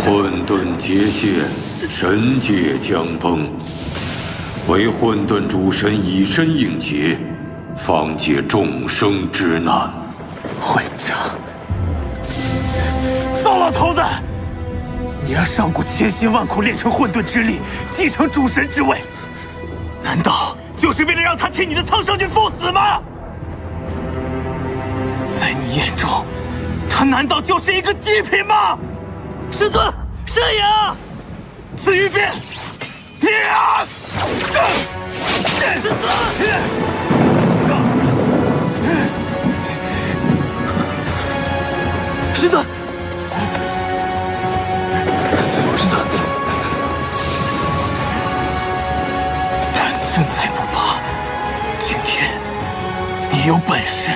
混沌界限，神界将崩，唯混沌主神以身应劫，方解众生之难。混账！糟老头子，你让上古千辛万苦练成混沌之力，继承主神之位，难道就是为了让他替你的苍生去赴死吗？在你眼中，他难道就是一个祭品吗？师尊，慎言啊！此一变，呀！师尊，师尊，师尊，本尊才不怕！今天你有本事，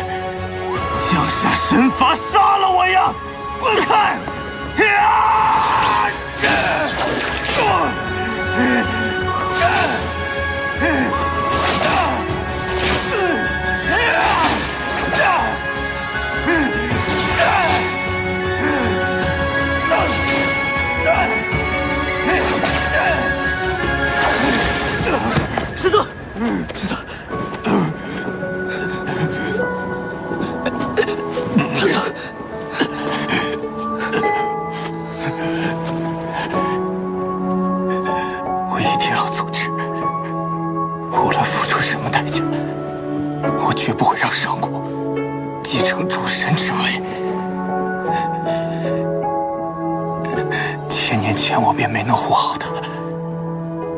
降下神罚杀了我呀！滚开！师尊，师尊，师尊。我一定要阻止，无论付出什么代价，我绝不会让上古继承主神之位。千年前我便没能护好他，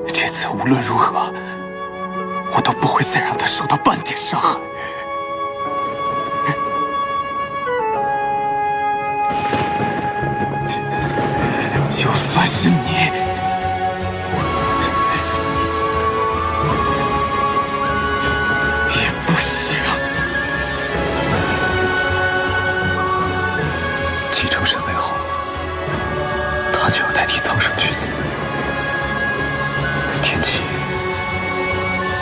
这次无论如何，我都不会再让他受到半点伤害。就算是你，也不行。继承神位后，他就要代替苍生去死。天启，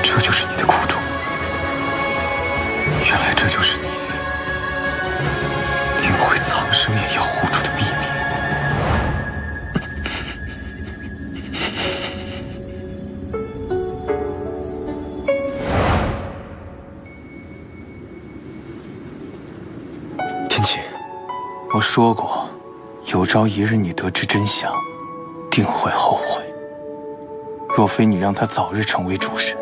这就是你的苦衷。原来这就是你定会苍生也要护住的秘密。天启，我说过，有朝一日你得知真相，定会后悔。若非你让他早日成为主神，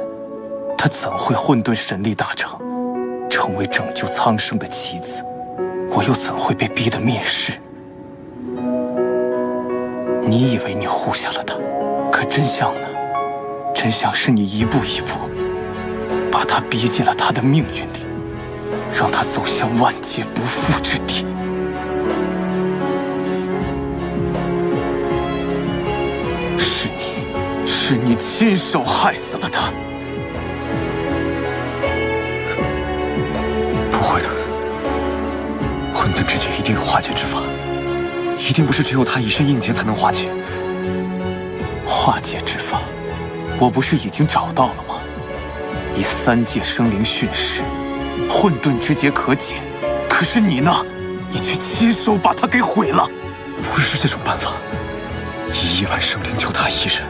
他怎会混沌神力大成，成为拯救苍生的棋子？我又怎会被逼得灭世？你以为你护下了他，可真相呢？真相是你一步一步把他逼进了他的命运里，让他走向万劫不复之地。是你亲手害死了他。不会的，混沌之劫一定有化解之法，一定不是只有他以身应劫才能化解。化解之法，我不是已经找到了吗？以三界生灵训示，混沌之劫可解。可是你呢？你却亲手把它给毁了。不是这种办法，以1万生灵救他一人，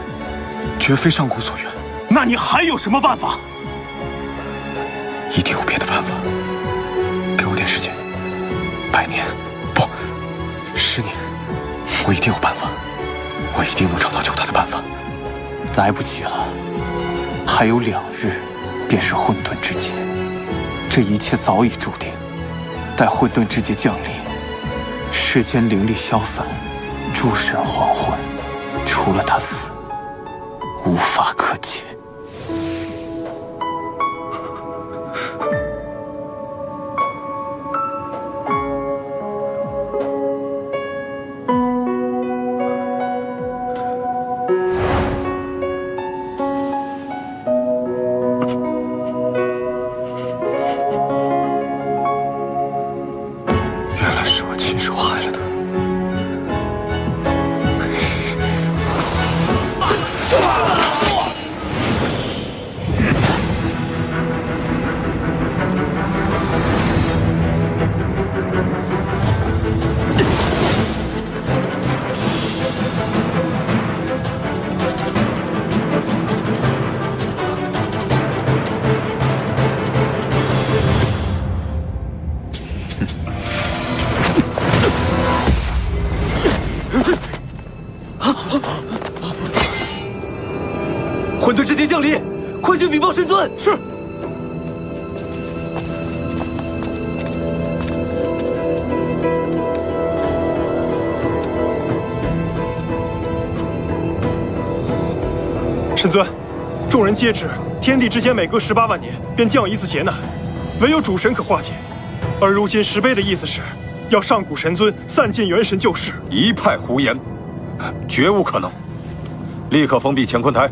绝非上古所愿。那你还有什么办法？一定有别的办法。给我点时间，100年，不，10年，我一定有办法，我一定能找到救他的办法。来不及了，还有2日，便是混沌之劫。这一切早已注定。待混沌之劫降临，世间灵力消散，诸神黄昏，除了他死，无法可解。原来是我亲手害了他。快去禀报神尊！是。神尊，众人皆知，天地之间每隔18万年便降一次劫难，唯有主神可化解。而如今石碑的意思是，要上古神尊散尽元神救世。一派胡言，绝无可能！立刻封闭乾坤台，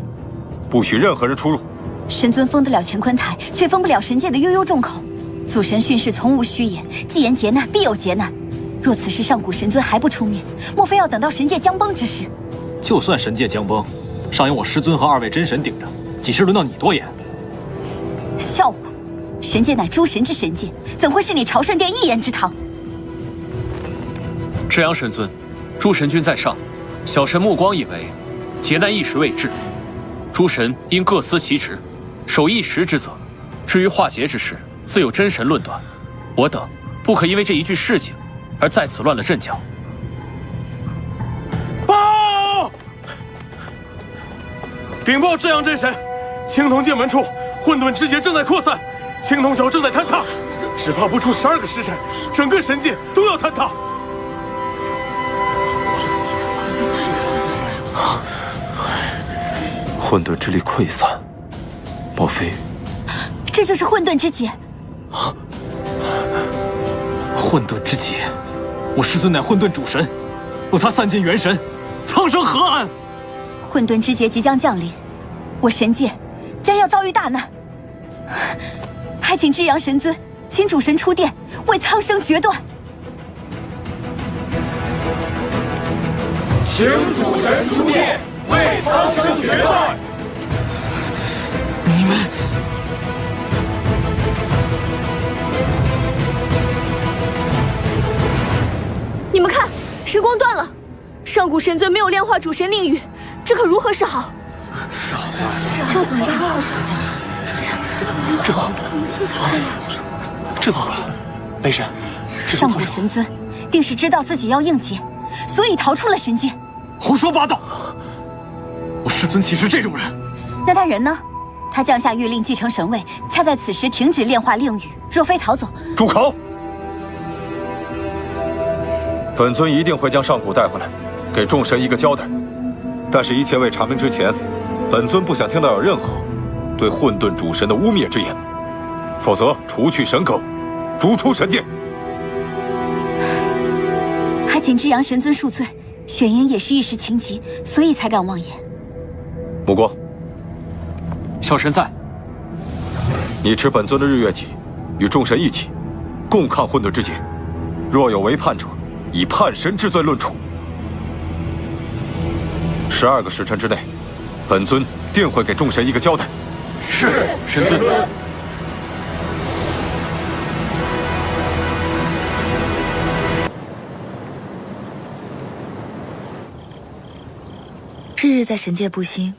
不许任何人出入。神尊封得了乾坤台，却封不了神界的悠悠众口。祖神训示从无虚言，既言劫难，必有劫难。若此时上古神尊还不出面，莫非要等到神界将崩之时？就算神界将崩，上有我师尊和2位真神顶着，几时轮到你多言？笑话！神界乃诸神之神界，怎会是你朝圣殿一言之堂？至阳神尊，诸神君在上，小神目光以为，劫难一时未至，诸神应各司其职，守一时之责。至于化劫之事，自有真神论断。我等不可因为这一句事情，而在此乱了阵脚。报！禀报至阳真神，青铜界门处混沌之劫正在扩散，青铜桥正在坍塌，只怕不出12个时辰，整个神界都要坍塌。混沌之力溃散，莫非这就是混沌之劫？混沌之劫？我师尊乃混沌主神，若他散尽元神，苍生何安？混沌之劫即将降临，我神界将要遭遇大难。还请至阳神尊，请主神出殿，为苍生决断。请主神出殿，为苍生决断。你们看，神光断了，上古神尊没有炼化主神令语，这可如何是好？这怎么样？这怎么了？雷神，上古神尊定是知道自己要应劫，所以逃出了神界。胡说八道！我师尊岂是这种人？那他人呢？他降下谕令继承神位，恰在此时停止炼化令语。若非逃走，住口！本尊一定会将上古带回来，给众神一个交代。但是，一切未查明之前，本尊不想听到有任何对混沌主神的污蔑之言，否则除去神格，逐出神界。还请至阳神尊恕罪，雪莹也是一时情急，所以才敢妄言。目光，小神在。你持本尊的日月戟，与众神一起，共抗混沌之劫。若有违叛者，以叛神之罪论处。12个时辰之内，本尊定会给众神一个交代。是，神尊。日日在神界布星，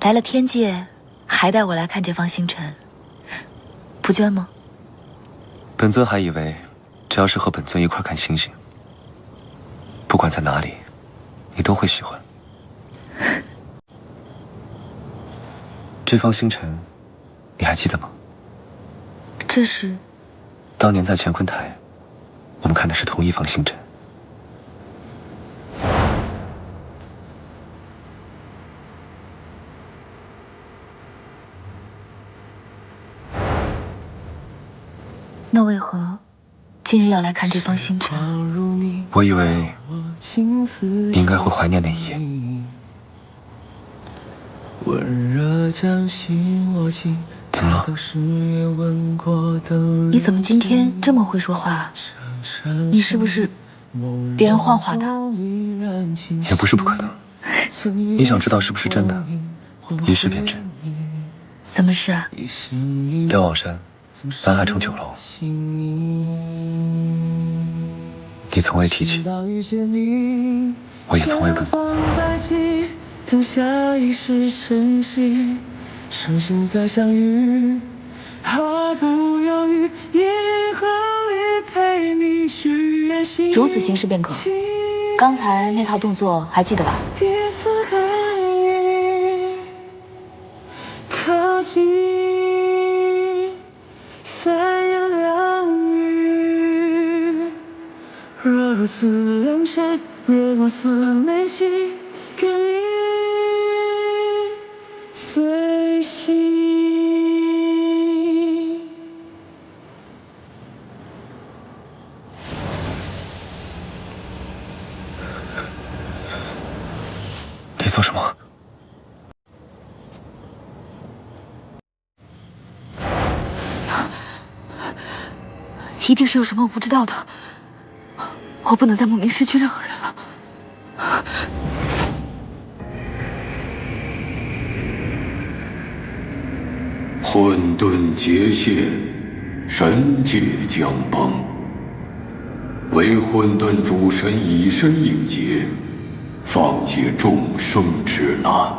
来了天界，还带我来看这方星辰，不倦吗？本尊还以为，只要是和本尊一块看星星，不管在哪里，你都会喜欢。这方星辰，你还记得吗？这是当年在乾坤台，我们看的是同一方星辰。那为何今日要来看这方星辰？我以为你应该会怀念那一夜。怎么了？你怎么今天这么会说话？你是不是别人幻化的？也不是不可能。你想知道是不是真的，一试便知。什么事啊？瞭望山南海城9楼，你从未提起，我也从未问过。等下一世晨曦，伤心再相遇，毫不犹豫，银河里陪你许愿心。如此行事便可。刚才那套动作还记得吧？彼此可以，如此良善，如此内心，可以随心。你做什么？一定是有什么我不知道的，我不能再莫名失去任何人了。混沌结现，神界将崩。为混沌主神以身应劫，放解众生之难。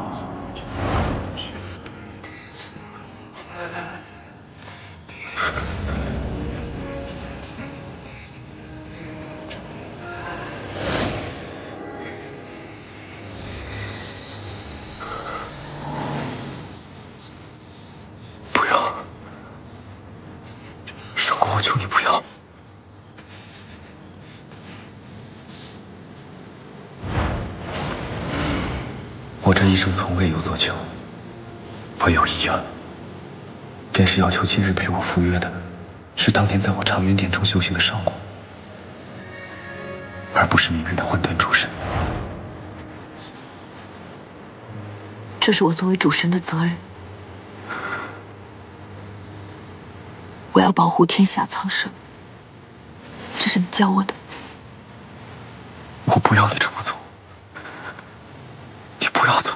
不要，圣公，我求你不要。我这一生从未有所求，唯有一愿，便是要求今日陪我赴约的，是当年在我长云殿中修行的上古，而不是明日的混沌主神。这是我作为主神的责任。我要保护天下苍生，这是你教我的。我不要你这么做，你不要做。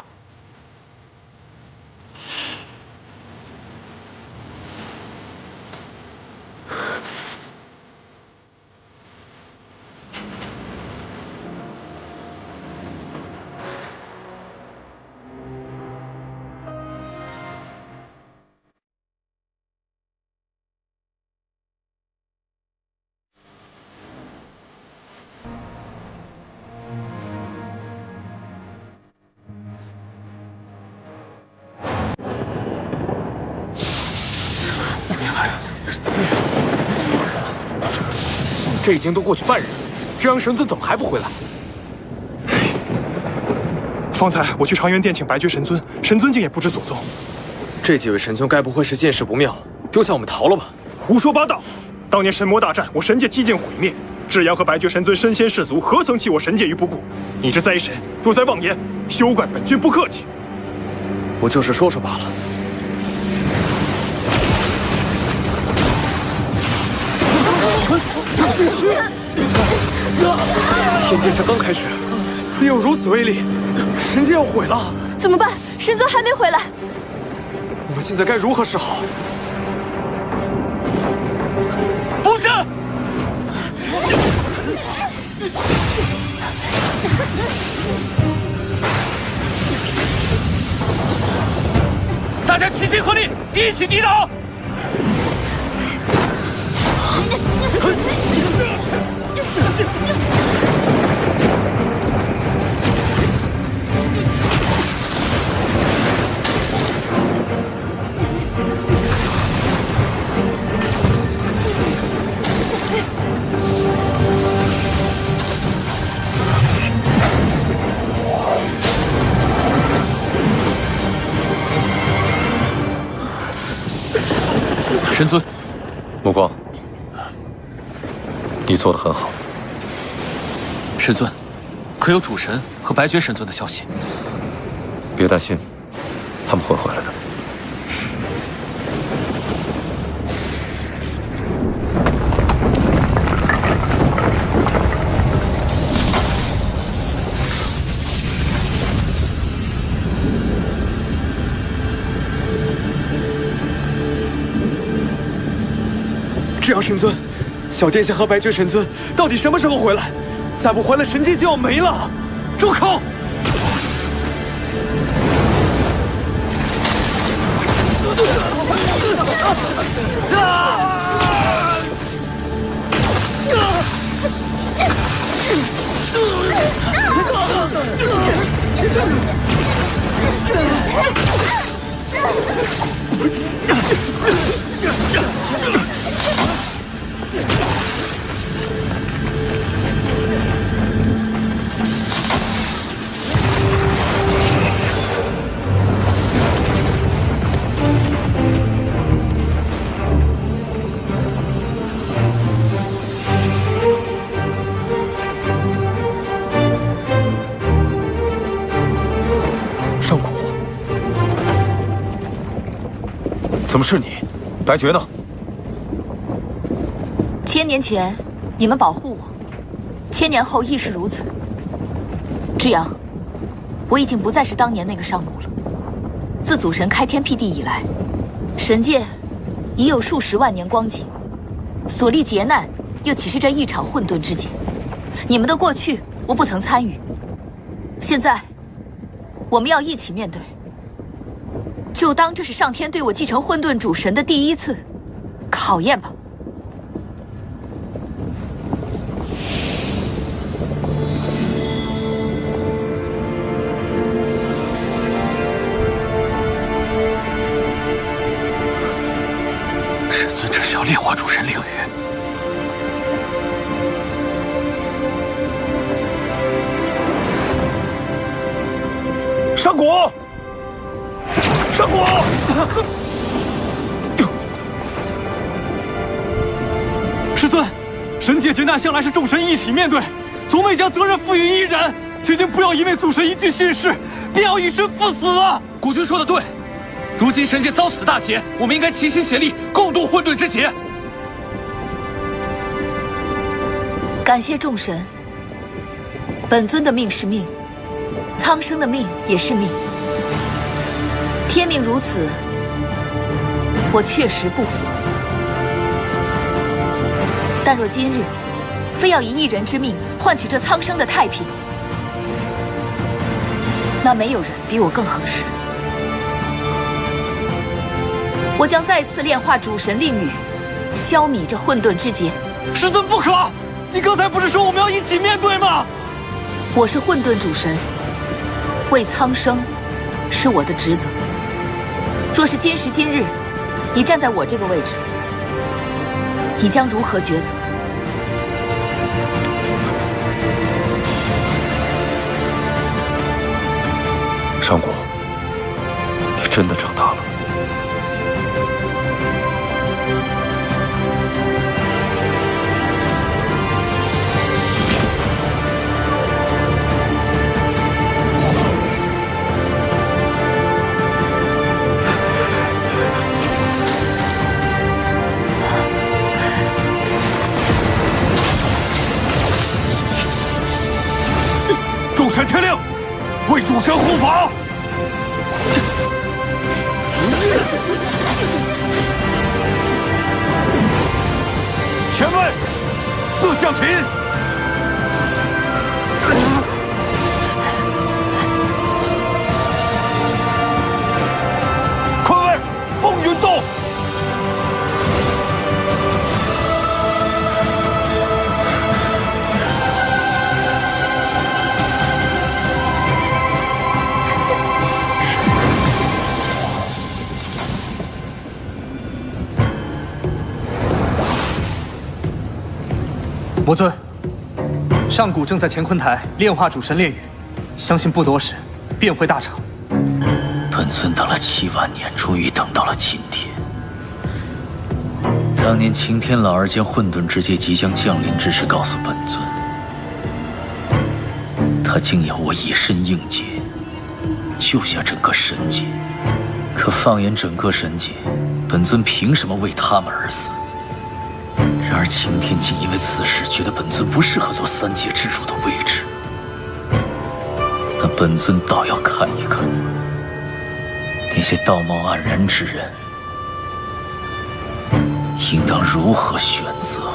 这已经都过去半日了，这阳神尊怎么还不回来？方才我去长元殿请白绝神尊，神尊竟也不知所踪。这几位神尊该不会是见势不妙，丢下我们逃了吧？胡说八道！当年神魔大战，我神界几近毁灭，至阳和白绝神尊身先士卒，何曾弃我神界于不顾？你这灾神若再妄言，休怪本君不客气。我就是说说罢了。天界才刚开始，便有如此威力，神界要毁了，怎么办？神尊还没回来，我们现在该如何是好？不是！大家齐心合力，一起抵挡！神尊，目光，你做得很好。神尊，可有主神和白绝神尊的消息？别担心，他们会回来的。至阳神尊，小殿下和白绝神尊到底什么时候回来？再不回来，神界就要没了！住口！怎么是你？白绝呢？千年前你们保护我，千年后亦是如此。之阳，我已经不再是当年那个上古了。自祖神开天辟地以来，神界已有数十万年光景，所历劫难又岂是这一场混沌之劫？你们的过去我不曾参与，现在我们要一起面对。就当这是上天对我继承混沌主神的第一次考验吧。师尊，这是要炼化主神灵域。上古，上古！师尊，神界劫难向来是众神一起面对，从未将责任赋予一人。请您不要因为祖神一句训示，便要以身赴死啊！古君说的对，如今神界遭此大劫，我们应该齐心协力，共度混沌之劫。感谢众神，本尊的命是命，苍生的命也是命。天命如此，我确实不服。但若今日非要以一人之命换取这苍生的太平，那没有人比我更合适。我将再次炼化主神令域，消弭这混沌之劫。师尊不可！你刚才不是说我们要一起面对吗？我是混沌主神，为苍生是我的职责。若是今时今日，你站在我这个位置，你将如何抉择？上古，你真的长大了。众神听令，为主神护法。前卫，四将擒。坤位，风云动。魔尊，上古正在乾坤台炼化主神炼狱，相信不多时便会大成。本尊等了7万年，终于等到了今天。当年擎天老儿将混沌之劫即将降临之时告诉本尊，他竟要我以身应劫，救下整个神界。可放眼整个神界，本尊凭什么为他们而死？然而擎天竟因为此事觉得本尊不适合做三界之主的位置。那本尊倒要看一看，那些道貌岸然之人应当如何选择。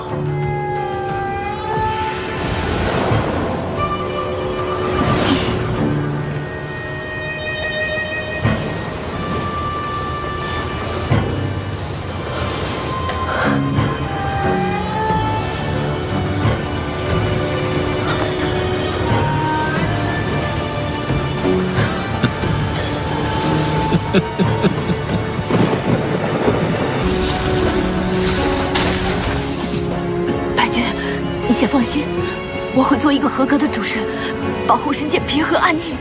白君，你先放心，我会做一个合格的主神，保护神界平和安宁。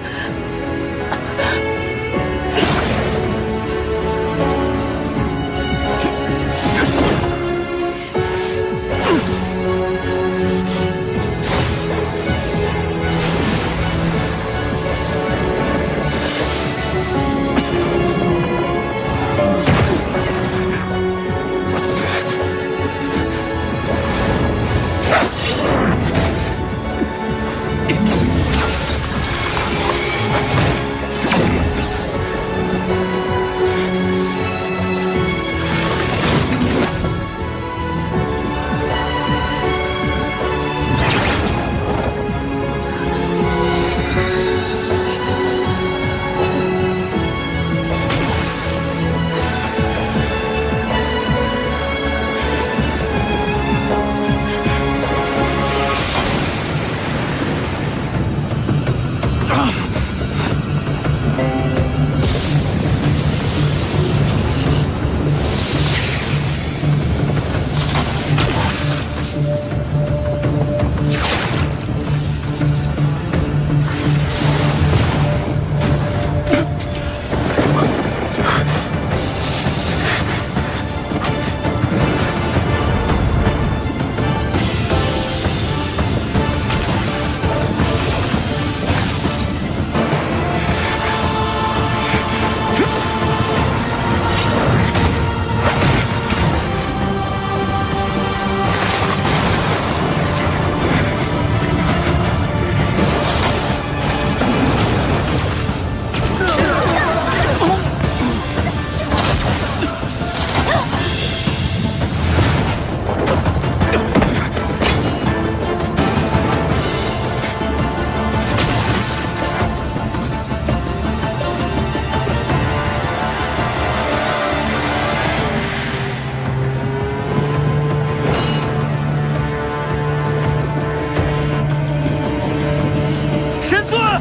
神尊！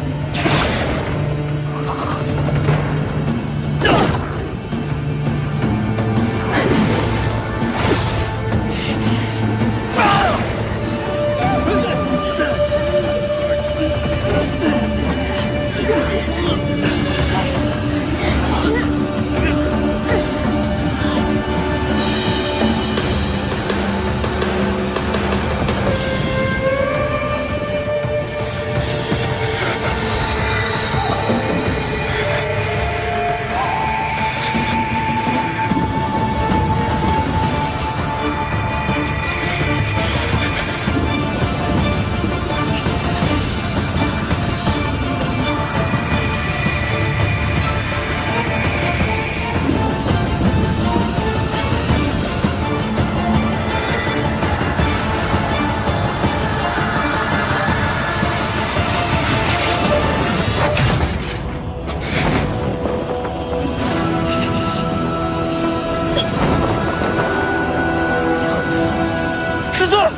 师尊，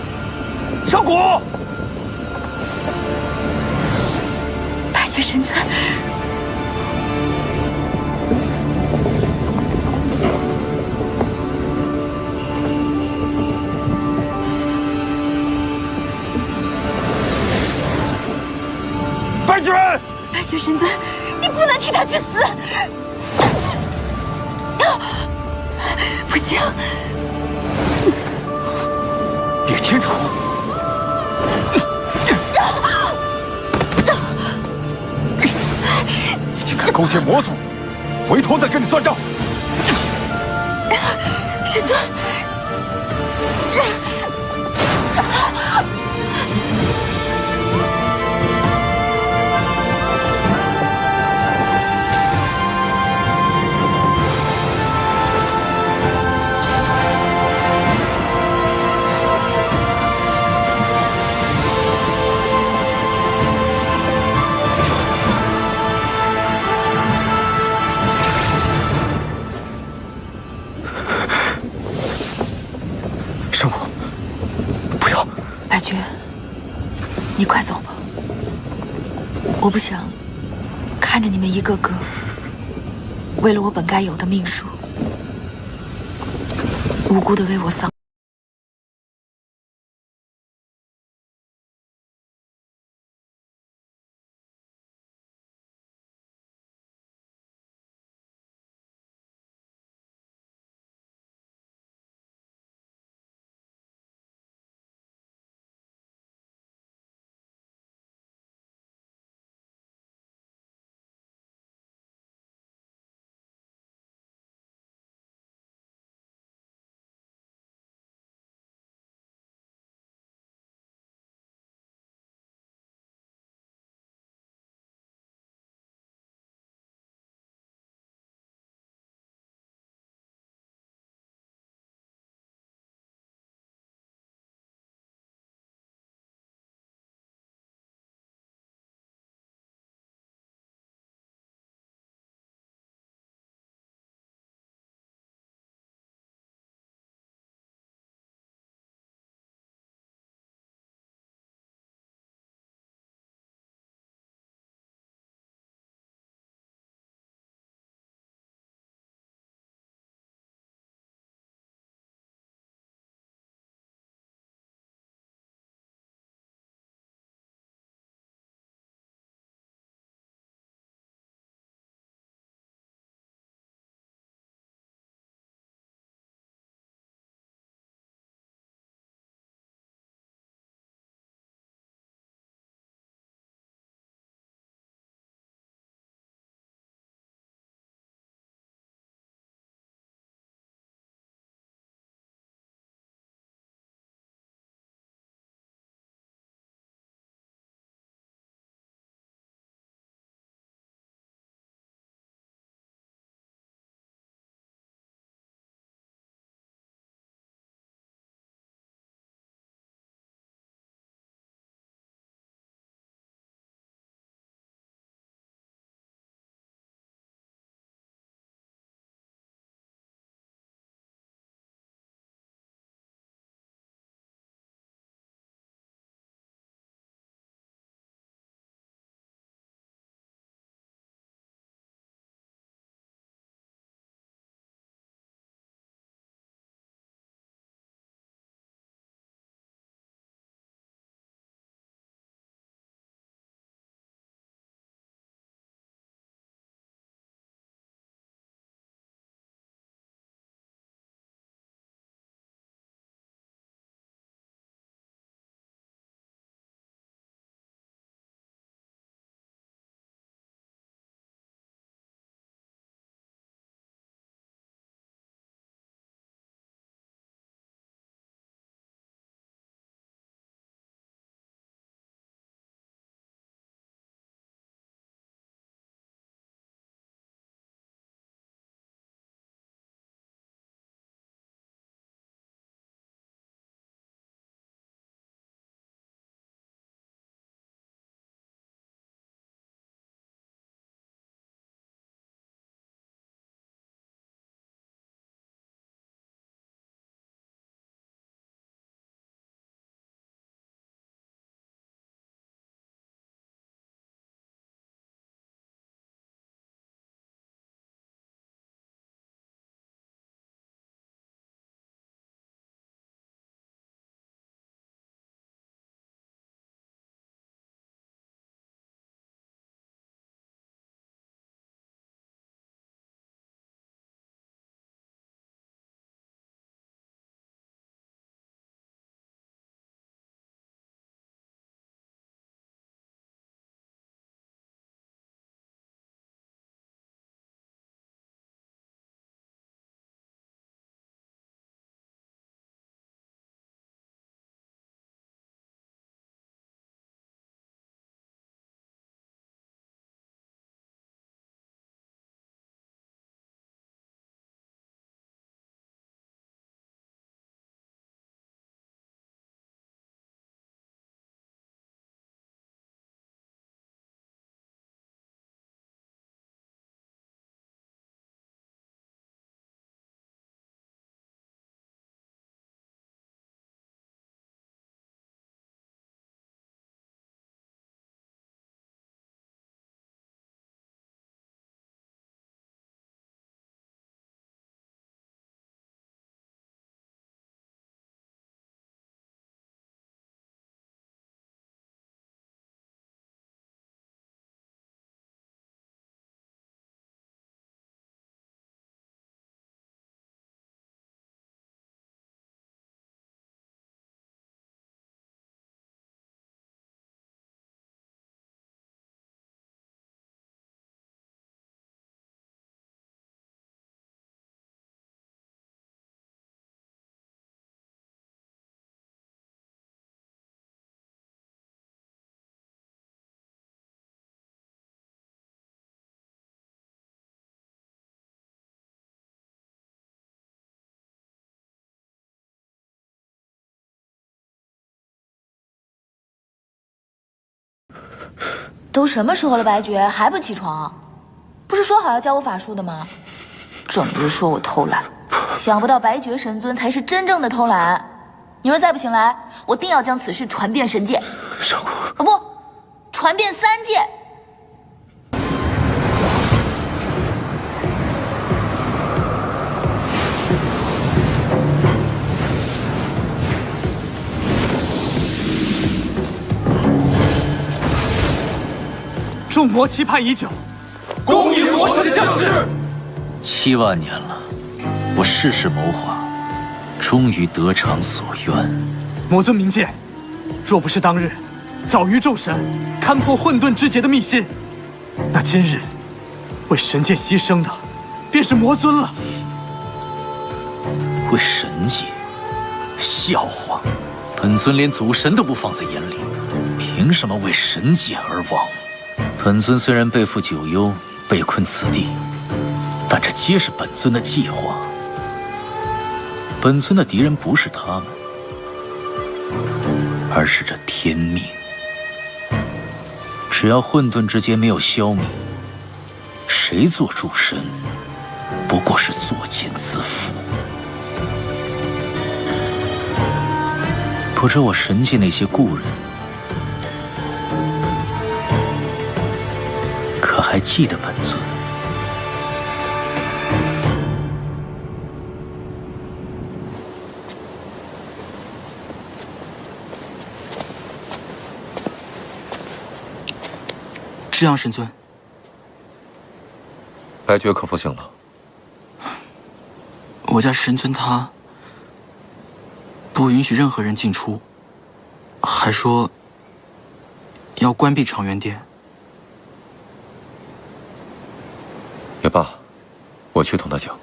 上古！白绝神尊，白绝！白绝神尊，你不能替他去死！不行！猎天主，你竟敢勾结魔族，回头再跟你算账！神尊。圣母，不要！白绝，你快走吧，我不想看着你们一个个为了我本该有的命数，无辜的为我丧。都什么时候了，白绝还不起床？不是说好要教我法术的吗？整日说我偷懒，想不到白绝神尊才是真正的偷懒。你若再不醒来，我定要将此事传遍神界。上官，哦不，传遍3界。众魔期盼已久，恭迎魔神降世。7万年了，我世事谋划，终于得偿所愿。魔尊明鉴，若不是当日早于众神勘破混沌之劫的秘辛，那今日为神界牺牲的便是魔尊了。为神界？笑话！本尊连祖神都不放在眼里，凭什么为神界而亡？本尊虽然背负九幽，被困此地，但这皆是本尊的计划。本尊的敌人不是他们，而是这天命。只要混沌之劫没有消弭，谁做主神，不过是作茧自缚。不知我神界那些故人，可还记得本尊？这样，神尊。白绝可否醒了？我家神尊他不允许任何人进出，还说要关闭长元殿。也罢，我去同他讲。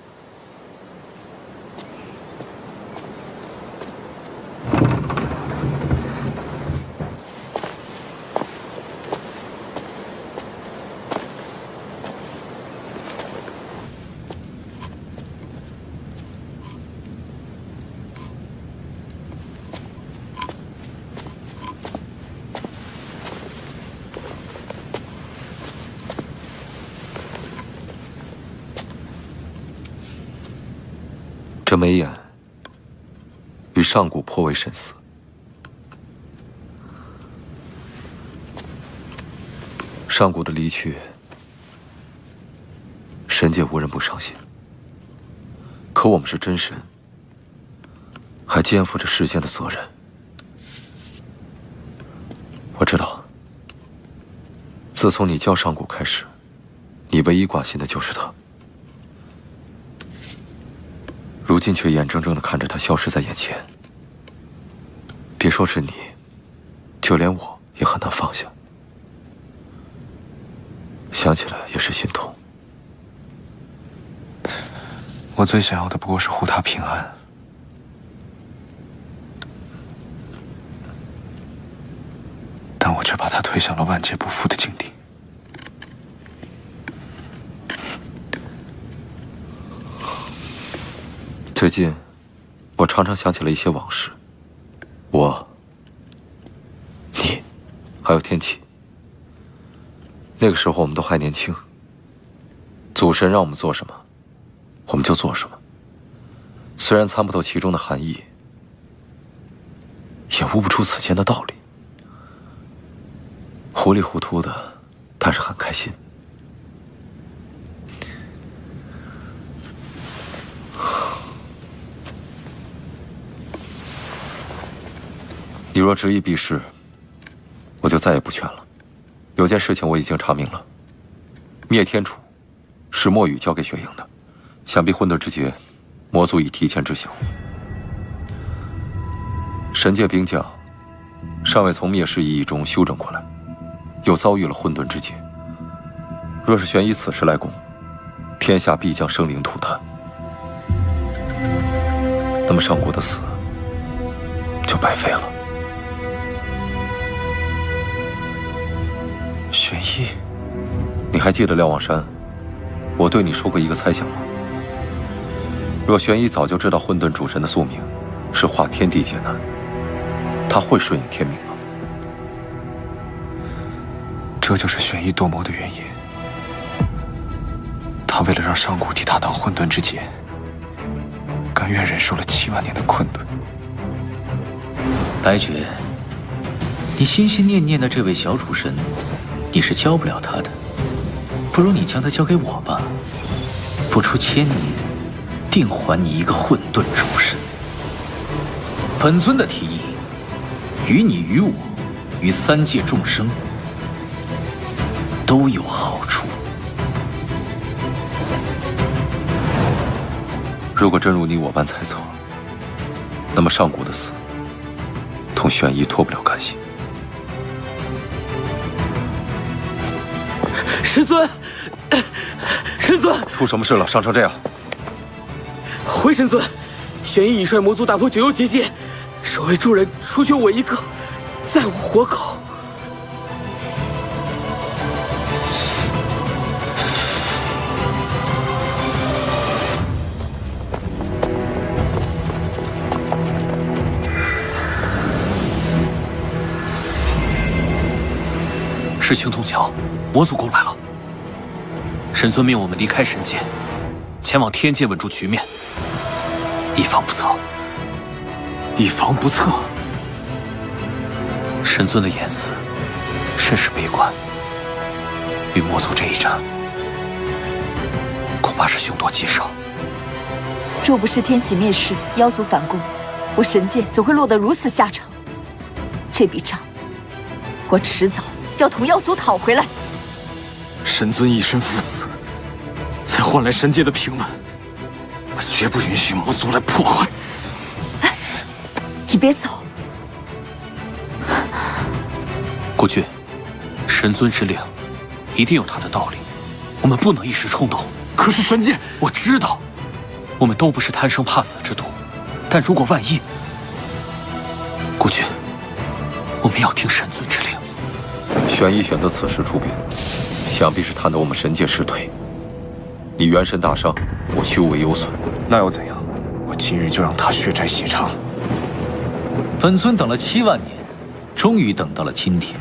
这眉眼与上古颇为神似。上古的离去，神界无人不伤心。可我们是真神，还肩负着世间的责任。我知道，自从你教上古开始，你唯一挂心的就是他。如今却眼睁睁地看着他消失在眼前，别说是你，就连我也很难放下。想起来也是心痛。我最想要的不过是护他平安，但我却把他推向了万劫不复的境地。最近，我常常想起了一些往事。我、你，还有天启。那个时候我们都还年轻，祖神让我们做什么，我们就做什么。虽然参不透其中的含义，也悟不出此间的道理。糊里糊涂的，但是很开心。你若执意避世，我就再也不劝了。有件事情我已经查明了，灭天楚是墨雨交给雪莹的，想必混沌之劫，魔族已提前知晓。神界兵将尚未从灭世一役中休整过来，又遭遇了混沌之劫。若是悬以此事来攻，天下必将生灵涂炭。那么上古的死就白费了。玄一，你还记得瞭望山我对你说过一个猜想吗？若玄一早就知道混沌主神的宿命是化天地劫难，他会顺应天命吗？这就是玄逸斗谋的原因。他为了让上古替他挡混沌之劫，甘愿忍受了7万年的困顿。白绝，你心心念念的这位小主神，你是教不了他的，不如你将他交给我吧。不出1000年，定还你一个混沌主神。本尊的提议，于你于我，于3界众生都有好处。如果真如你我般猜测，那么上古的死同玄逸脱不了干系。神尊，神尊，出什么事了？伤成这样！回神尊，玄逸已率魔族打破9幽结界，守卫诸人除却我一个，再无活口。是青铜桥，魔族攻来了。神尊命我们离开神界，前往天界稳住局面，以防不测。以防不测。神尊的言辞甚是悲观，与魔族这一战，恐怕是凶多吉少。若不是天启灭世，妖族反攻，我神界怎会落得如此下场？这笔账，我迟早要同妖族讨回来。神尊以身赴死，才换来神界的平稳，我绝不允许魔族来破坏。你别走。孤君，神尊之令，一定有他的道理，我们不能一时冲动。可是神界，我知道，我们都不是贪生怕死之徒，但如果万一，孤君，我们要听神尊之令。玄逸选择此时出兵，想必是贪得我们神界势推。你元神大伤，我修为有损，那又怎样？我今日就让他血债血偿。本尊等了7万年，终于等到了今天。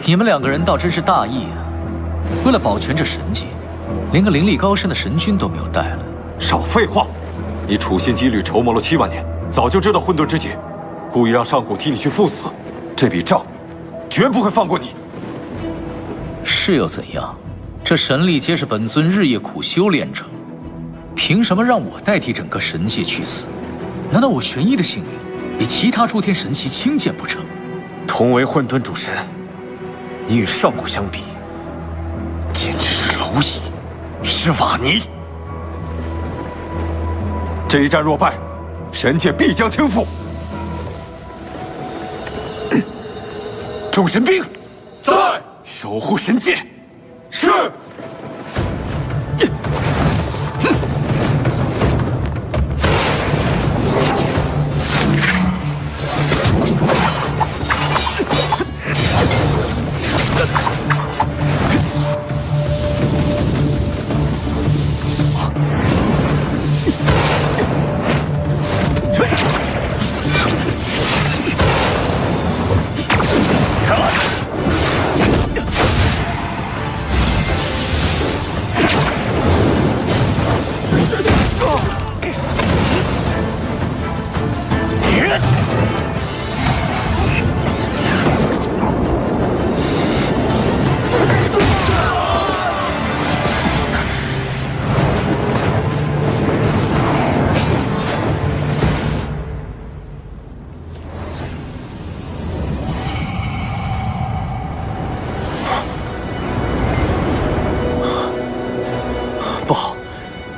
你们2个人倒真是大义啊！为了保全这神界，连个灵力高深的神君都没有带来。少废话！你处心积虑筹谋了7万年，早就知道混沌之劫，故意让上古替你去赴死，这笔账绝不会放过你。是又怎样？这神力皆是本尊日夜苦修炼成，凭什么让我代替整个神界去死？难道我玄逸的性命比其他诸天神奇轻贱不成？同为混沌主神，你与上古相比，简直是蝼蚁，是瓦泥。这一战若败，神界必将倾覆。众神兵，在，守护神界。是。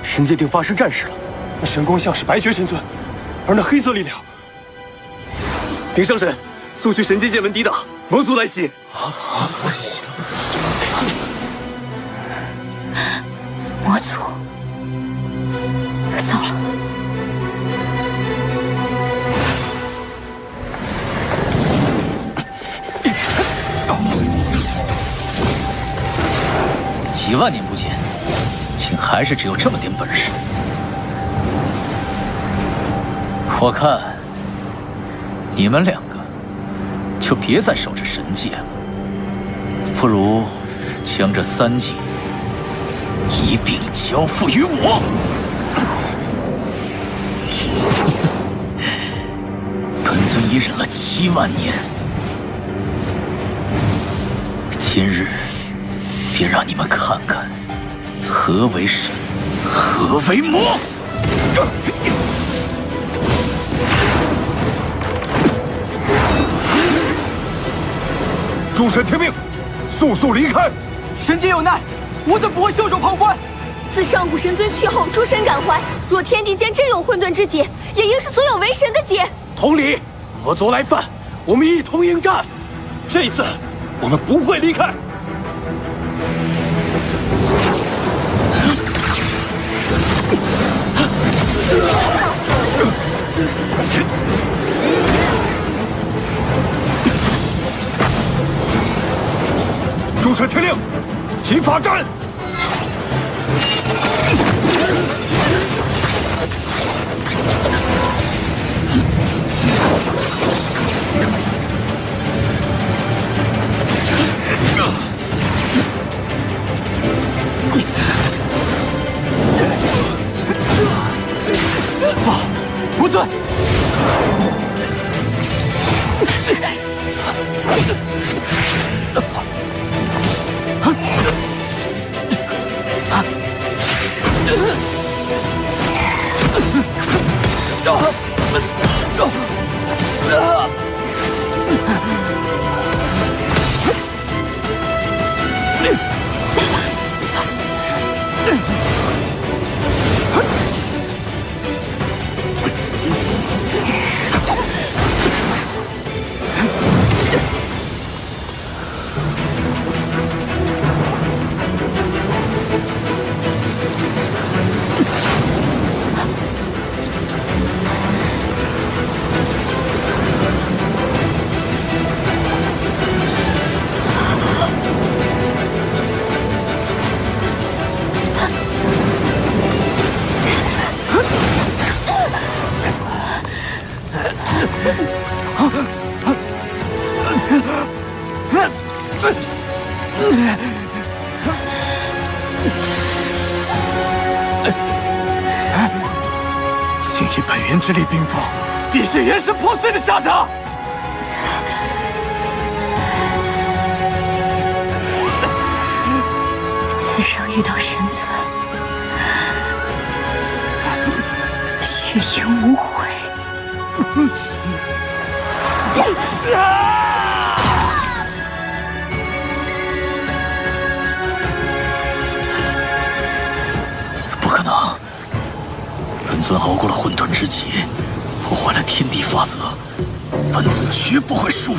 神界定发生战事了，那神光像是白绝神尊，而那黑色力量，顶上神，速去神界界门抵挡，魔族来袭！魔族，糟了！几万年不见，竟还是只有这么点本事。我看你们2个就别再守着神界了。不如将这3界一并交付于我。本尊已忍了7万年，今日便让你们看看何为神，何为魔。诸神听命，速速离开！神界有难，吾等不会袖手旁观。自上古神尊去后，诸神感怀，若天地间真有混沌之劫，也应是所有为神的劫。同理，恶族来犯，我们一同应战。这一次，我们不会离开。诸神听令，齐发战！不对。幸以本源之力冰封，必是元神破碎的下场。此生遇到神尊，血盈无悔。不可能！本尊熬过了混沌之劫，破坏了天地法则，本尊绝不会输。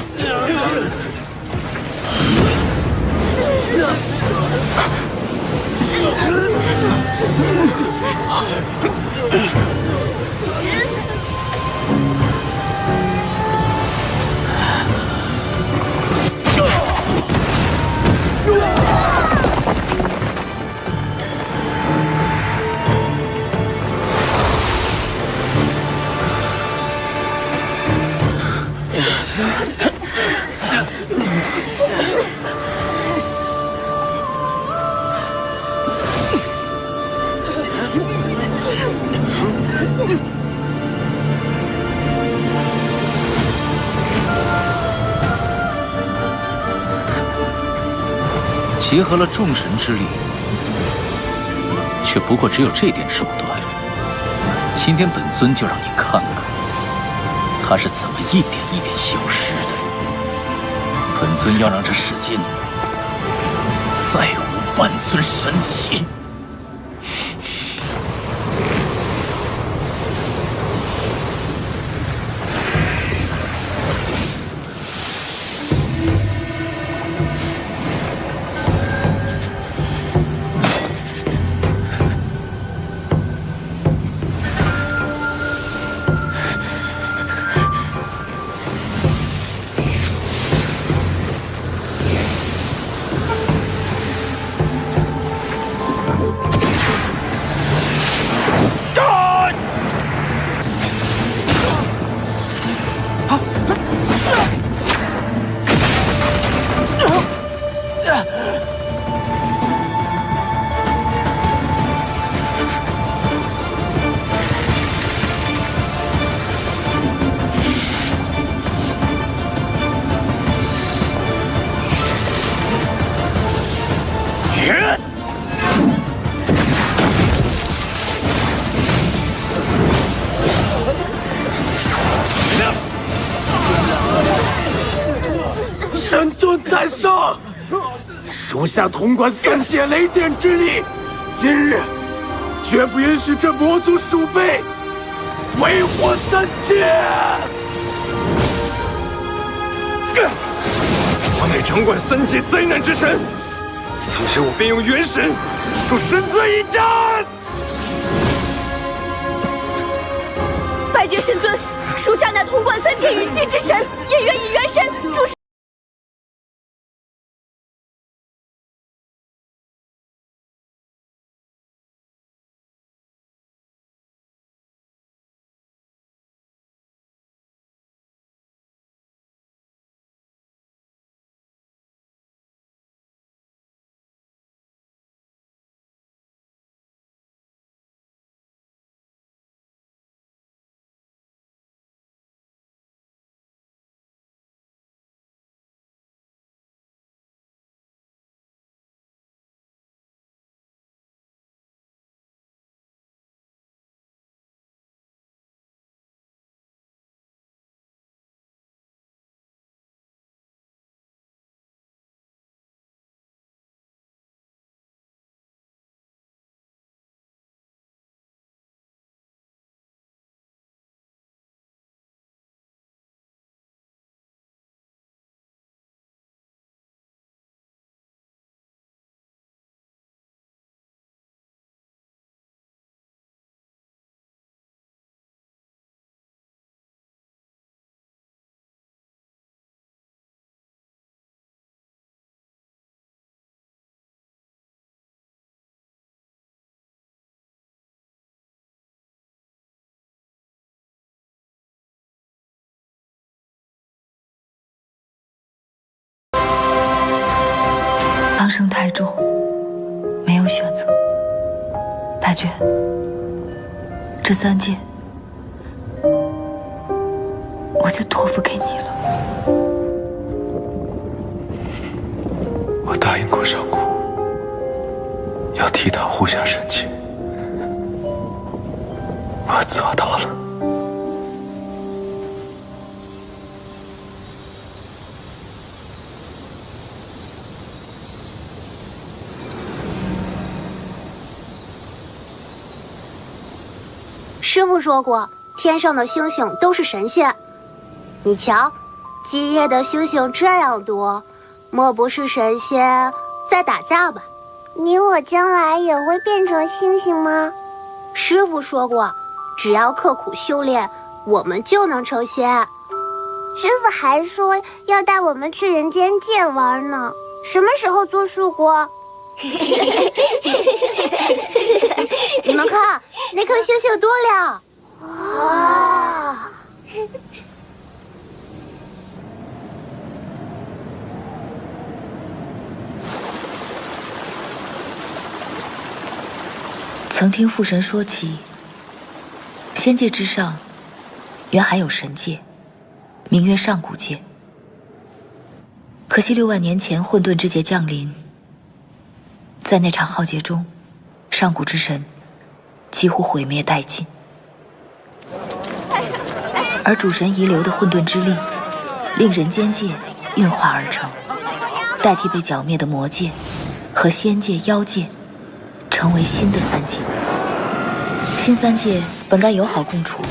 结合了众神之力，却不过只有这点手段。今天本尊就让你看看，他是怎么一点一点消失的。本尊要让这世间再无半尊神奇。属下统管3界雷电之力，今日绝不允许这魔族鼠辈为祸3界。我乃掌管3界灾难之神，今日我便用元神助神尊一战。拜见神尊，属下乃统管3界云界之神，也愿以元神助。苍生太重，没有选择。白娟，这3界我就托付给你了。我答应过上古，要替他护下神界，我做到了。师父说过，天上的星星都是神仙。你瞧，今夜的星星这样多，莫不是神仙在打架吧？你我将来也会变成星星吗？师父说过，只要刻苦修炼，我们就能成仙。师父还说要带我们去人间界玩呢，什么时候做树果？你们看，那颗星星多亮！哇！曾听父神说起，仙界之上，原还有神界，名曰上古界。可惜6万年前混沌之劫降临，在那场浩劫中，上古之神几乎毁灭殆尽，而主神遗留的混沌之力，令人间界运化而成，代替被剿灭的魔界和仙界、妖界，成为新的3界。新3界本该友好共处，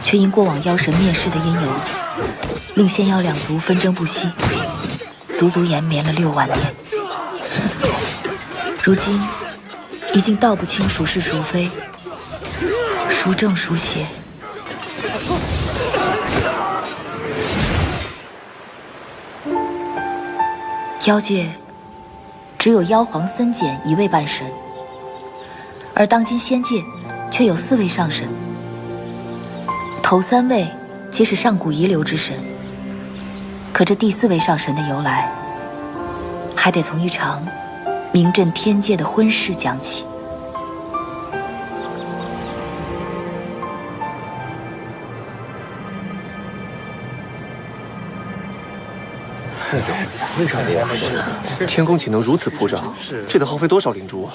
却因过往妖神灭世的因由，令仙妖2族纷争不息，足足延绵了6万年。如今已经道不清孰是孰非，孰正孰邪。妖界只有妖皇森简1位半神，而当今仙界却有4位上神，头3位皆是上古遗留之神。可这第4位上神的由来，还得从一场名震天界的婚事讲起。天宫岂能如此铺张？这得耗费多少灵珠啊！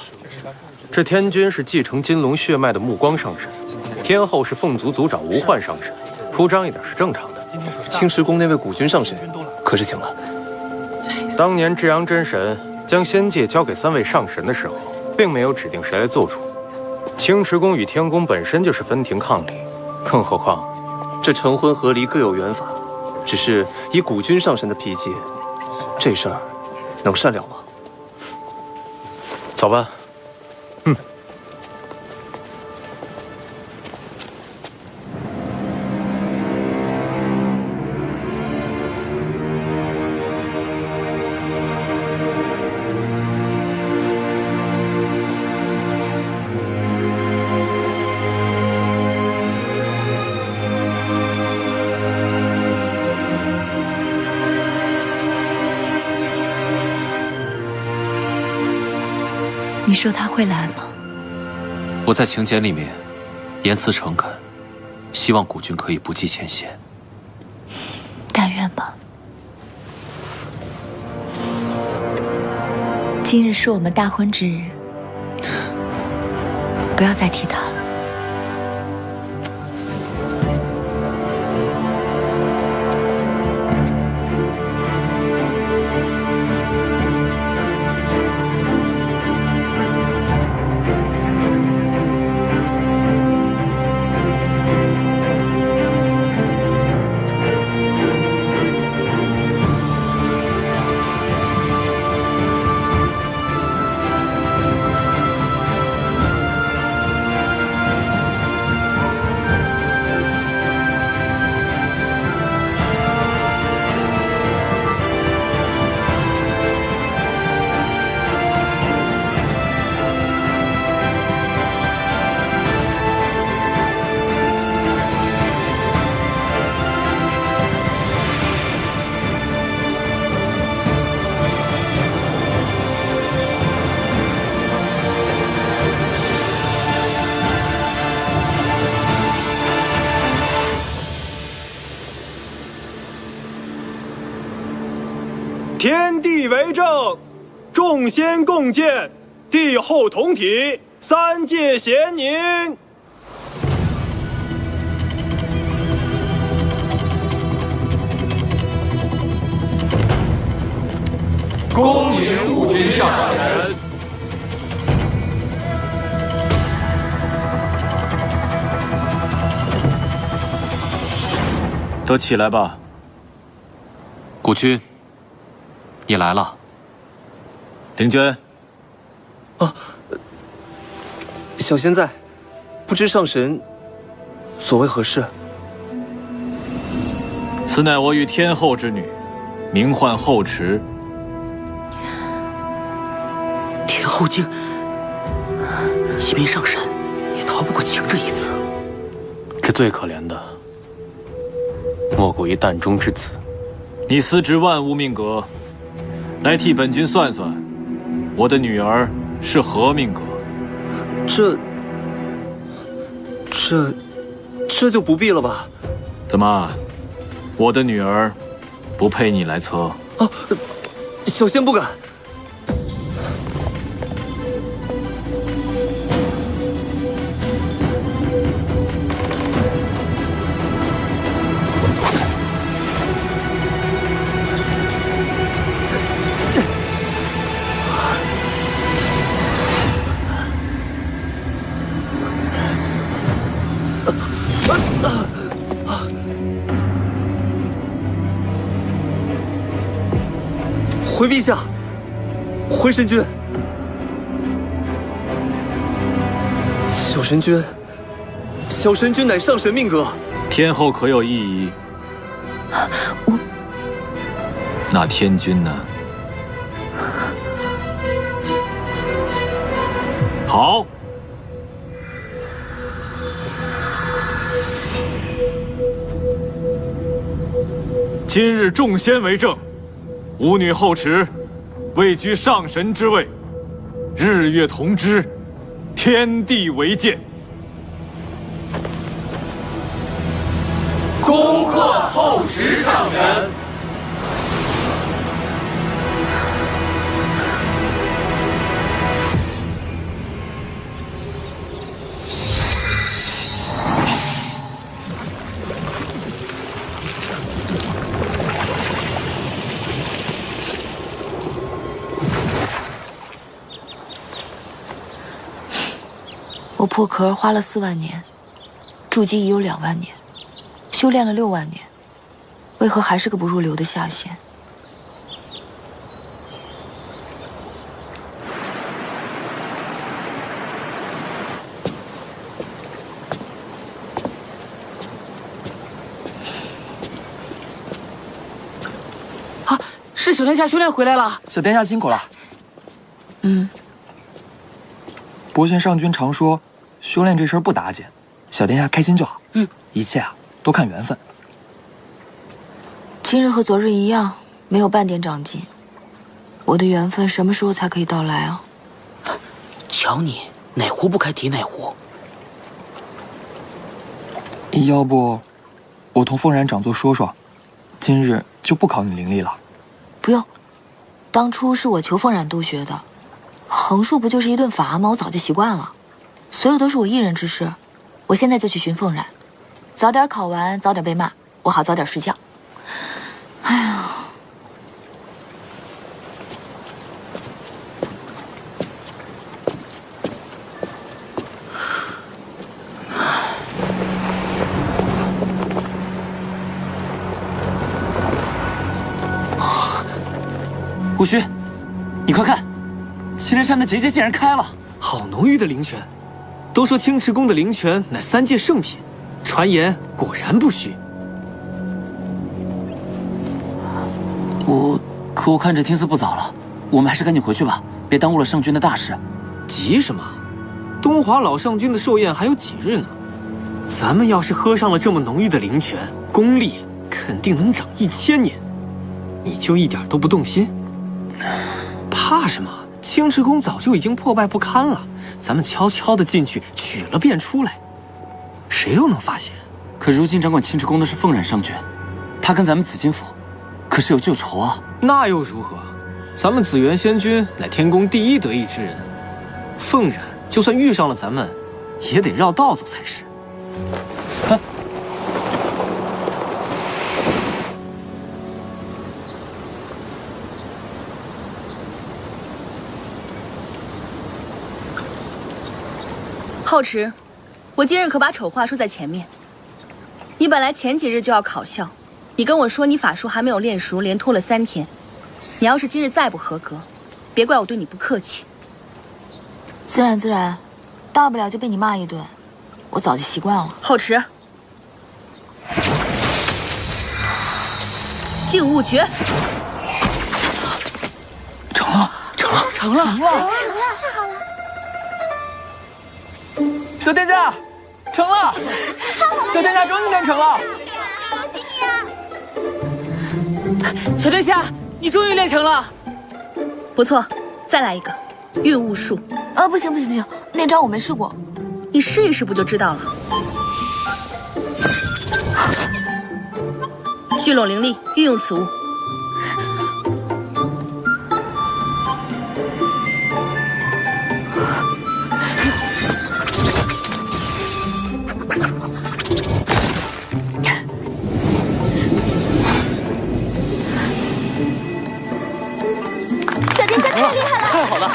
这天君是继承金龙血脉的目光上神，天后是凤族族长无患上神，铺张一点是正常的。青石宫那位古君上神可是请了？当年至阳真神将仙界交给3位上神的时候，并没有指定谁来做主。青池宫与天宫本身就是分庭抗礼，更何况这成婚和离各有缘法，只是以古君上神的脾气，这事儿能善了吗？走吧。你说他会来吗？我在请柬里面言辞诚恳，希望古君可以不计前嫌。但愿吧。今日是我们大婚之日，不要再提他了。天地为证，众仙共鉴，帝后同体，3界咸宁。恭迎吾君上神。都起来吧。古君，你来了。灵娟。小仙在，不知上神所谓何事？此乃我与天后之女，名唤后池。天后竟即便上神，也逃不过情这一次。这最可怜的，莫过于蛋中之子。你司职万物命格，来替本君算算，我的女儿是何命格？这就不必了吧？怎么，我的女儿不配你来测？小仙不敢。回陛下，回神君，小神君乃上神命格。天后可有异议？那天君呢？好。今日众仙为证，吾女后池位居上神之位，日月同之，天地为鉴。恭贺后池上神。我破壳花了4万年，筑基已有2万年，修炼了6万年，为何还是个不入流的下仙？啊，是小殿下修炼回来了。小殿下辛苦了。博玄上君常说，修炼这事儿不打紧，小殿下开心就好。一切啊，多看缘分。今日和昨日一样，没有半点长进。我的缘分什么时候才可以到来啊？瞧你哪壶不开提哪壶。要不，我同凤然长坐说说，今日就不考你灵力了。不用，当初是我求凤冉督学的，横竖不就是一顿法吗？我早就习惯了，所有都是我一人之事。我现在就去寻凤冉，早点考完，早点被骂，我好早点睡觉。哎呀。无须，你快看，祁连山的结界竟然开了！好浓郁的灵泉，都说青池宫的灵泉乃3界圣品，传言果然不虚。可我看这天色不早了，我们还是赶紧回去吧，别耽误了圣君的大事。急什么？东华老上君的寿宴还有几日呢？咱们要是喝上了这么浓郁的灵泉，功力肯定能长1000年。你就一点都不动心？怕什么？青池宫早就已经破败不堪了，咱们悄悄地进去取了便出来，谁又能发现？可如今掌管青池宫的是凤冉上君，他跟咱们紫金府可是有旧仇啊。那又如何？咱们紫元仙君乃天宫第一得意之人，凤冉就算遇上了咱们，也得绕道走才是。皓池，我今日可把丑话说在前面。你本来前几日就要考校，你跟我说你法术还没有练熟，连拖了3天。你要是今日再不合格，别怪我对你不客气。自然自然，大不了就被你骂一顿，我早就习惯了。皓池，静物诀。成了，成了，成了，成了！小殿下，成了！小殿下终于练成了！恭喜你啊！小殿下，你终于练成了！不错，再来一个，运物术。啊，不行不行不行，那招我没试过。你试一试不就知道了。聚拢灵力，运用此物。小殿下太厉害了！太好了！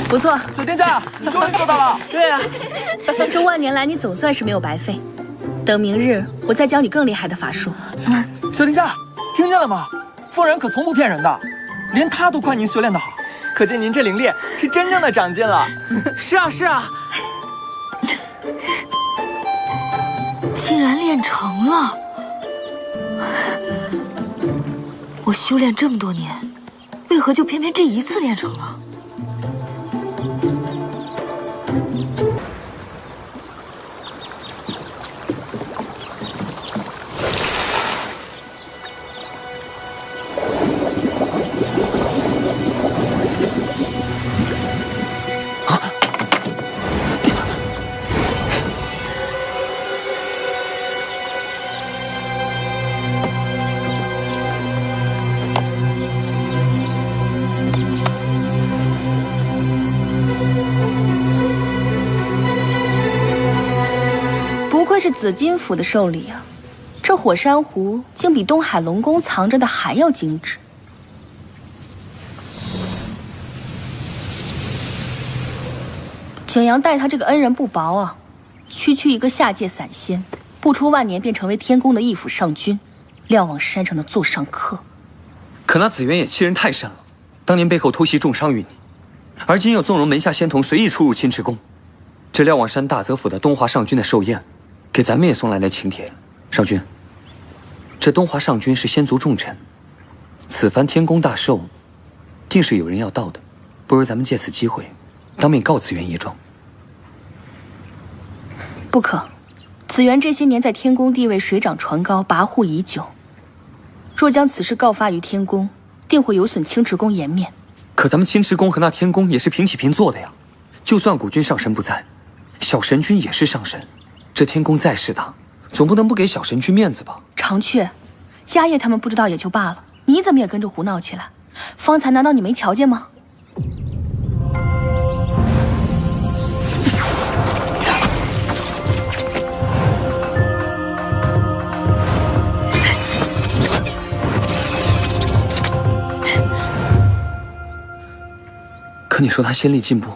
不错，小殿下，你终于做到了！对呀，这万年来你总算是没有白费。等明日我再教你更厉害的法术。小殿下，听见了吗？凤然可从不骗人的，连他都夸您修炼的好，可见您这灵力是真正的长进了。是啊是啊，竟然练成了！我修炼这么多年，为何就偏偏这一次练成了？不愧是紫金府的寿礼啊！这火珊瑚竟比东海龙宫藏着的还要精致。景阳待他这个恩人不薄啊，区区一个下界散仙，不出万年便成为天宫的义府上君，瞭望山上的座上客。可那紫渊也欺人太甚了，当年背后偷袭重伤于你，而今又纵容门下仙童随意出入青池宫。这瞭望山大泽府的东华上君的寿宴，给咱们也送来了请帖。上君，这东华上君是仙族重臣，此番天宫大寿，定是有人要到的。不如咱们借此机会，当面告紫渊一状。不可，紫渊这些年在天宫地位水涨船高，跋扈已久。若将此事告发于天宫，定会有损青池宫颜面。可咱们青池宫和那天宫也是平起平坐的呀。就算古君上神不在，小神君也是上神。这天宫再势大，总不能不给小神君面子吧？长雀，家业他们不知道也就罢了，你怎么也跟着胡闹起来？方才难道你没瞧见吗？可你说他仙力进步，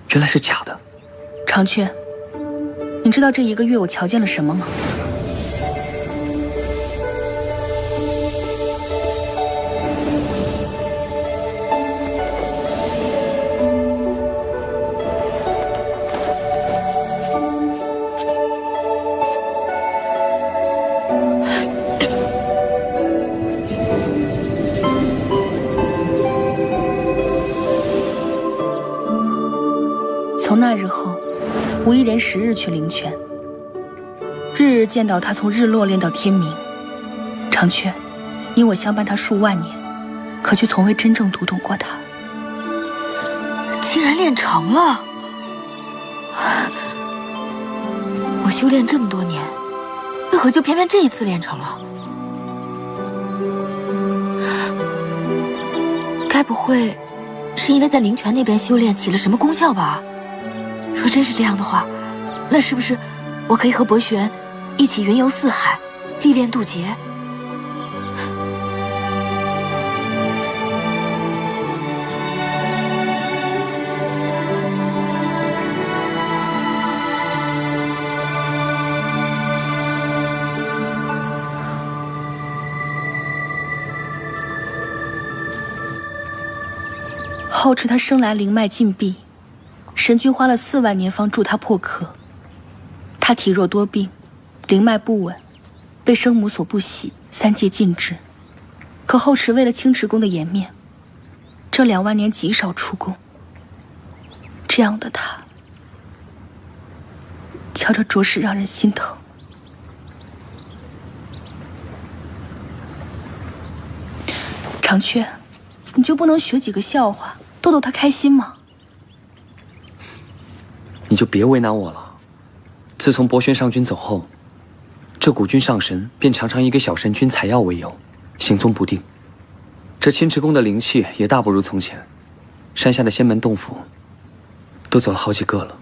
原来是假的。长雀，你知道这1个月我瞧见了什么吗？从那日后，我一连10日去灵泉，日日见到他从日落练到天明。长雀，你我相伴他数万年，可却从未真正读懂过他。竟然练成了！我修炼这么多年，为何就偏偏这一次练成了？该不会是因为在灵泉那边修炼起了什么功效吧？若真是这样的话，那是不是我可以和博玄一起云游四海，历练渡劫？后持他生来灵脉禁闭，神君花了4万年方助他破壳。他体弱多病，灵脉不稳，被生母所不喜，3界禁制。可后持为了青池宫的颜面，这2万年极少出宫。这样的他，瞧着着实让人心疼。长雀，你就不能学几个笑话，逗逗他开心吗？你就别为难我了。自从博轩上君走后，这古君上神便常常以给小神君采药为由，行踪不定。这青池宫的灵气也大不如从前，山下的仙门洞府都走了好几个了。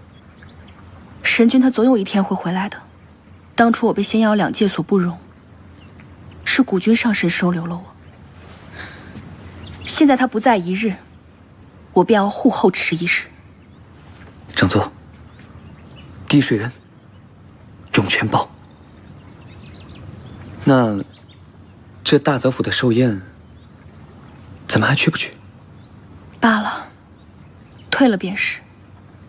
神君他总有一天会回来的。当初我被仙妖2界所不容，是古君上神收留了我。现在他不在一日，我便要护后持一日。长座，滴水恩，涌泉报。那这大泽府的寿宴，咱们还去不去？罢了，退了便是。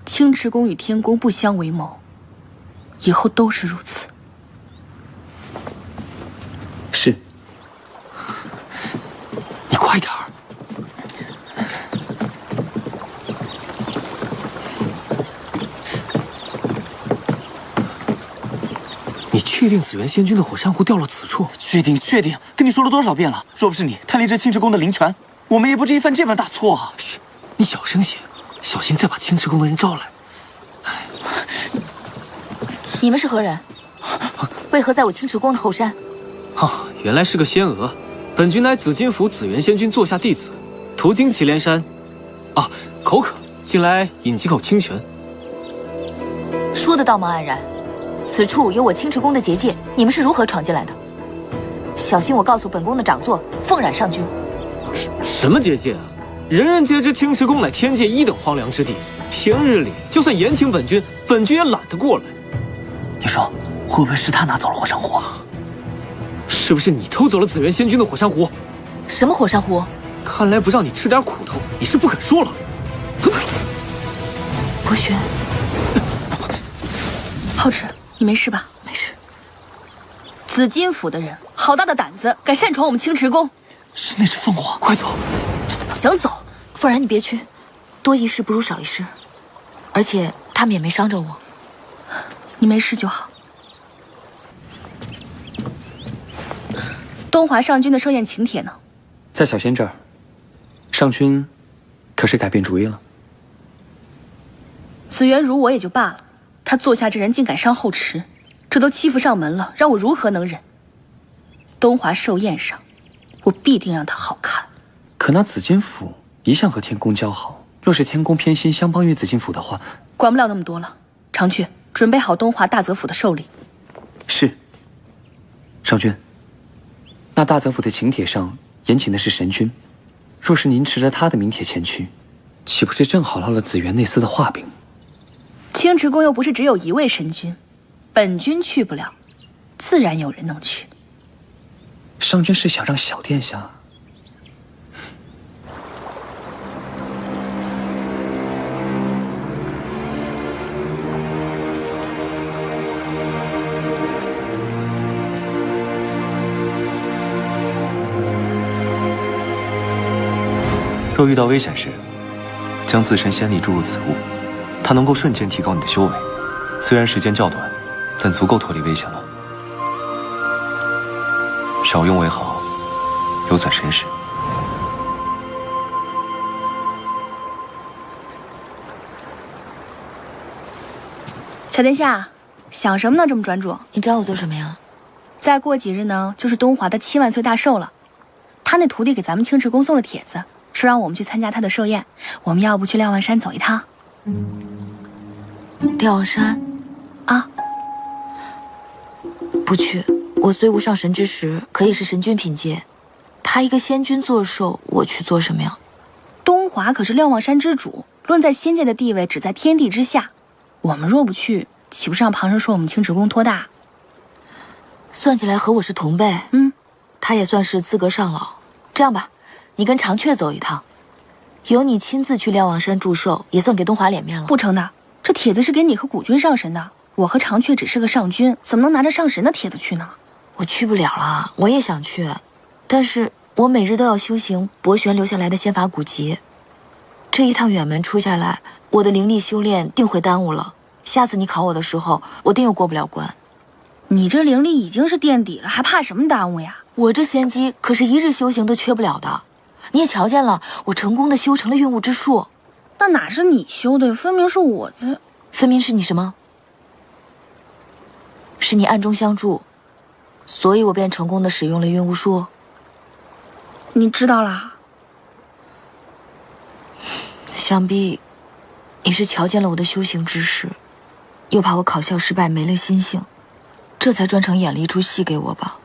青池宫与天宫不相为谋，以后都是如此。是。你快点儿。你确定紫元仙君的火珊瑚掉落此处？确定，确定，跟你说了多少遍了？若不是你贪离这青池宫的灵泉，我们也不至于犯这么大错啊！嘘，你小声些，小心再把青池宫的人招来。你们是何人？为何在我青池宫的后山？啊，原来是个仙娥。本君乃紫金府紫元仙君座下弟子，途经祁连山，啊，口渴，进来饮几口清泉。说得到吗，安然？此处有我青池宫的结界，你们是如何闯进来的？小心我告诉本宫的长座凤染上君。什么结界啊？人人皆知青池宫乃天界1等荒凉之地，平日里就算严请本君，本君也懒得过来。你说会不会是他拿走了火珊瑚啊？是不是你偷走了紫元仙君的火珊瑚？什么火珊瑚？看来不让你吃点苦头，你是不肯说了。博轩，皓齿，你没事吧？没事。紫金府的人，好大的胆子，敢擅闯我们青池宫！是那只凤凰，快走！想走？傅然，你别去，多一事不如少一事。而且他们也没伤着我，你没事就好。东华上君的寿宴请帖呢？在小仙这儿。上君，可是改变主意了？紫元如我也就罢了，他坐下这人竟敢伤后池，这都欺负上门了，让我如何能忍？东华寿宴上，我必定让他好看。可那紫金府一向和天宫交好，若是天宫偏心相帮于紫金府的话，管不了那么多了。常去准备好东华大泽府的寿礼。是。上君，那大泽府的请帖上严请的是神君，若是您持着他的名帖前去，岂不是正好落了紫园内司的画饼？青池宫又不是只有一位神君，本君去不了，自然有人能去。上君是想让小殿下？若遇到危险时，将自身仙力注入此物，它能够瞬间提高你的修为。虽然时间较短，但足够脱离危险了。少用为好，有损神识。小殿下，想什么呢？这么专注？你找我做什么呀？再过几日呢，就是东华的7万岁大寿了。他那徒弟给咱们青池宫送了帖子，说让我们去参加他的寿宴。我们要不去瞭望山走一趟？瞭望山？啊？不去。我虽无上神之实，可也是神君品阶。他一个仙君做寿，我去做什么呀？东华可是瞭望山之主，论在仙界的地位，只在天地之下。我们若不去，岂不是让旁人说我们青池宫托大？算起来和我是同辈，他也算是资格上老。这样吧，你跟长雀走一趟，由你亲自去瞭望山祝寿，也算给东华脸面了。不成的，这帖子是给你和古君上神的，我和长雀只是个上君，怎么能拿着上神的帖子去呢？我去不了了，我也想去，但是我每日都要修行博玄留下来的仙法古籍，这一趟远门出下来，我的灵力修炼定会耽误了。下次你考我的时候，我定又过不了关。你这灵力已经是垫底了，还怕什么耽误呀？我这仙姬可是一日修行都缺不了的。你也瞧见了，我成功的修成了运物之术。那哪是你修的，分明是我在。分明是你什么？是你暗中相助，所以我便成功的使用了运物术。你知道啦？想必你是瞧见了我的修行之事，又怕我考校失败没了心性，这才专程演了一出戏给我吧。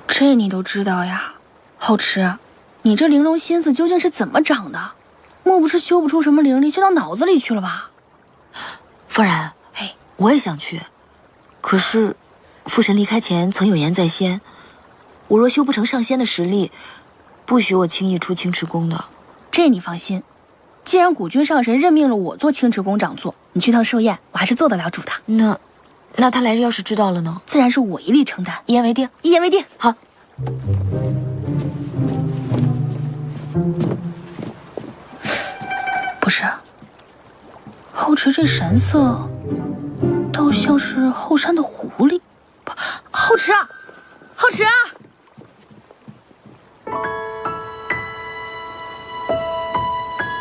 这你都知道呀？皓齿，你这玲珑心思究竟是怎么长的？莫不是修不出什么灵力，就到脑子里去了吧？夫人，我也想去，可是父神离开前曾有言在先，我若修不成上仙的实力，不许我轻易出青池宫的。这你放心，既然古君上神任命了我做青池宫掌座，你去趟寿宴，我还是做得了主的。那他来日要是知道了呢？自然是我一力承担。一言为定。一言为定。好。不是，皓齿这神色，倒像是后山的狐狸。皓齿啊，皓齿啊！